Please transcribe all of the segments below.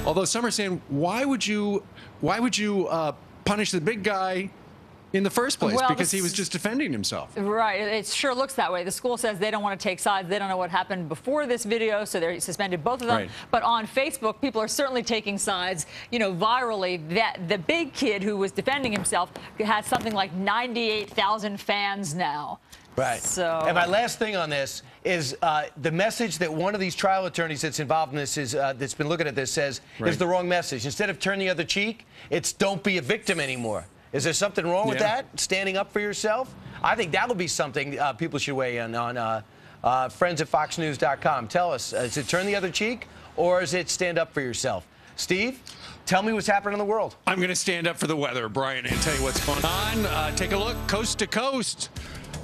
Although some are saying, why would you punish the big guy in the first place? Well, because he was just defending himself. Right. It sure looks that way. The school says they don't want to take sides. They don't know what happened before this video, so they suspended both of them. Right. But on Facebook, people are certainly taking sides. You know, virally, that the big kid who was defending himself has something like 98,000 fans now. Right. So, and my last thing on this is the message that one of these trial attorneys that's involved in this is that's been looking at this says is the wrong message. Instead of turn the other cheek, it's don't be a victim anymore. Is there something wrong with that? Standing up for yourself? I think that would be something people should weigh in on. Friends at FoxNews.com. Tell us, is it turn the other cheek or is it stand up for yourself? Steve, tell me what's happening in the world. I'm going to stand up for the weather, Brian, and tell you what's going on. Take a look, coast to coast.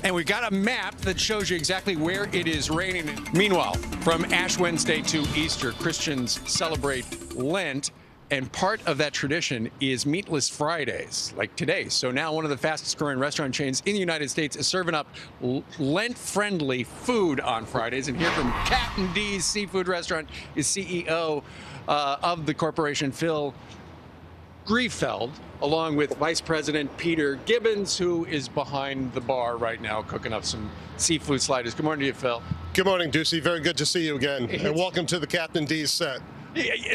And we've got a map that shows you exactly where it is raining. Meanwhile, from Ash Wednesday to Easter, Christians celebrate Lent. And part of that tradition is Meatless Fridays, like today. So now one of the fastest growing restaurant chains in the United States is serving up Lent-friendly food on Fridays. And here from Captain D's Seafood Restaurant is CEO of the corporation, Phil Griefeld, along with Vice President Peter Gibbons, who is behind the bar right now cooking up some seafood sliders. Good morning to you, Phil. Good morning, Ducey. Very good to see you again. And welcome to the Captain D's set.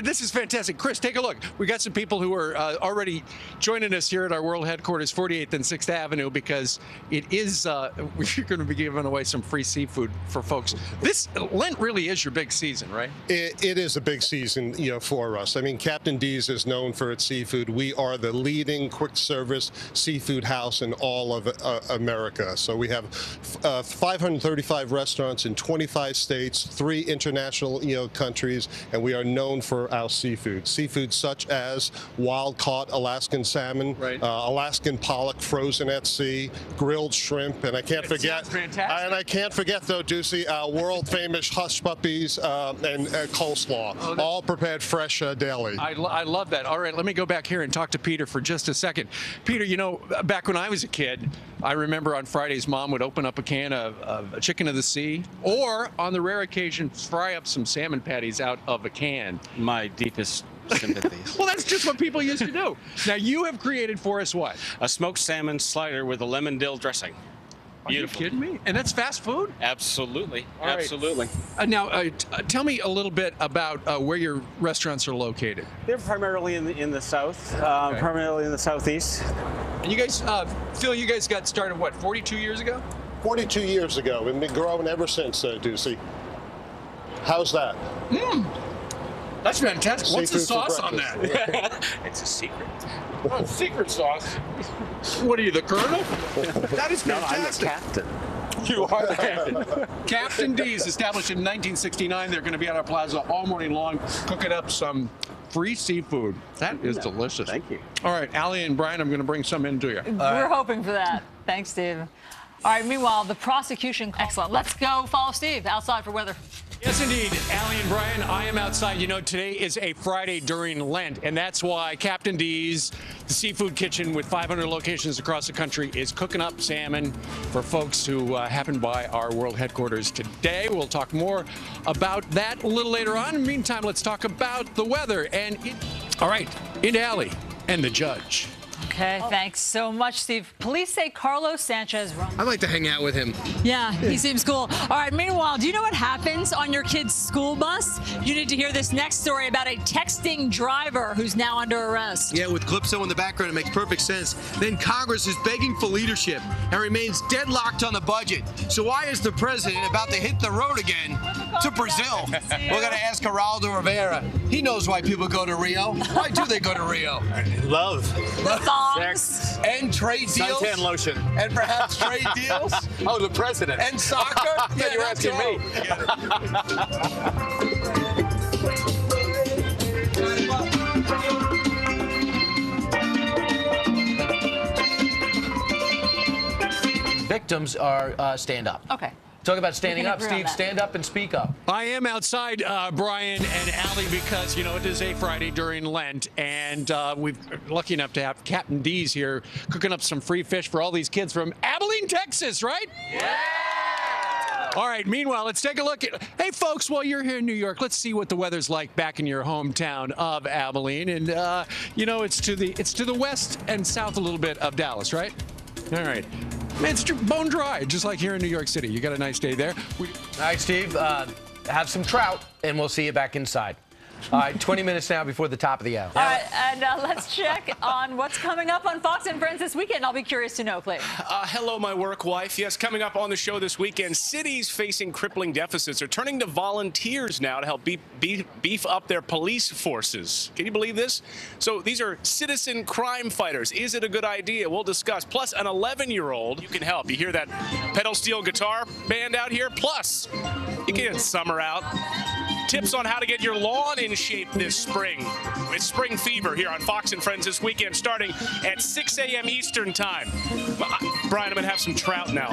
This is fantastic. Chris, take a look. We got some people who are already joining us here at our world headquarters, 48th and 6th Avenue, because it is, we're going to be giving away some free seafood for folks. This Lent really is your big season, right? It is a big season, for us. I mean, Captain D's is known for its seafood. We are the leading quick service seafood house in all of America. So we have 535 restaurants in 25 states, 3 international, countries, and we are known for our seafood. Seafood such as wild-caught Alaskan salmon, Alaskan pollock frozen at sea, grilled shrimp, and I can't forget, though, Ducey, our world-famous hush puppies and coleslaw, all prepared fresh daily. I love that. All right, let me go back here and talk to Peter for just a second. Peter, back when I was a kid, I remember on Fridays, Mom would open up a can of chicken of the sea, or on the rare occasion, fry up some salmon patties out of a can. My deepest sympathies. Well, that's just what people used to do. Now, you have created for us what? A smoked salmon slider with a lemon dill dressing. Beautiful. Are you kidding me? And that's fast food? Absolutely. All right. Absolutely. Now, tell me a little bit about where your restaurants are located. They're primarily in the south, primarily in the southeast. And you guys, Phil, you guys got started, what, 42 years ago? 42 years ago, and been growing ever since, Ducey. How's that? That's fantastic. What's the sauce on that? It's a secret. Oh, secret sauce. What are you, the colonel? That is fantastic. No, I'm the captain. You are the captain. Captain D's, established in 1969. They're going to be at our plaza all morning long, cooking up some free seafood. That is delicious. Thank you. All right, Allie and Brian, I'm going to bring some in to you. We're hoping for that. Thanks, Steve. All right, meanwhile, the prosecution. Excellent. Let's go follow Steve outside for weather. Yes, indeed. Allie and Brian, I am outside. Today is a Friday during Lent, and that's why Captain D's, the seafood kitchen with 500 locations across the country, is cooking up salmon for folks who happen by our world headquarters today. We'll talk more about that a little later on. In the meantime, let's talk about the weather. All right, into Allie and the judge. Okay, thanks so much, Steve. Police say Carlos Sanchez runs. I'd like to hang out with him. Yeah, he seems cool. All right, meanwhile, do you know what happens on your kid's school bus? You need to hear this next story about a texting driver who's now under arrest. Yeah, with Calypso in the background, it makes perfect sense. Then Congress is begging for leadership and remains deadlocked on the budget. So why is the president about to hit the road again to Brazil? We're going to ask Geraldo Rivera. He knows why people go to Rio. Why do they go to Rio? Love. Sex. And trade deals. Suntan lotion. And perhaps trade deals. Oh, the president. And soccer. Yeah, you're asking me. Victims are stand up. Okay. Talk about standing up. agree on Steve, that. stand up and speak up. I am outside, Brian and Allie, because, it is a Friday during Lent, and we're lucky enough to have Captain D's here cooking up some free fish for all these kids from Abilene, Texas, right? Yeah! All right, meanwhile, let's take a look at, hey, folks, while you're here in New York, let's see what the weather's like back in your hometown of Abilene. And, you know, it's to the west and south a little bit of Dallas, right? All right. It's bone dry, just like here in New York City. You got a nice day there. All right, Steve, have some trout, and we'll see you back inside. All right, 20 minutes now before the top of the hour. All right, and let's check on what's coming up on Fox and Friends this weekend. I'll be curious to know, Clay. Hello, my work wife. Yes, coming up on the show this weekend, cities facing crippling deficits are turning to volunteers now to help beef up their police forces. Can you believe this? So these are citizen crime fighters. Is it a good idea? We'll discuss. Plus, an 11-year-old, you can help. You hear that pedal steel guitar band out here? Plus, you can get summer out. Tips on how to get your lawn in shape this spring. It's Spring Fever here on Fox and Friends this weekend, starting at 6 a.m. Eastern Time. Brian, I'm going to have some trout now.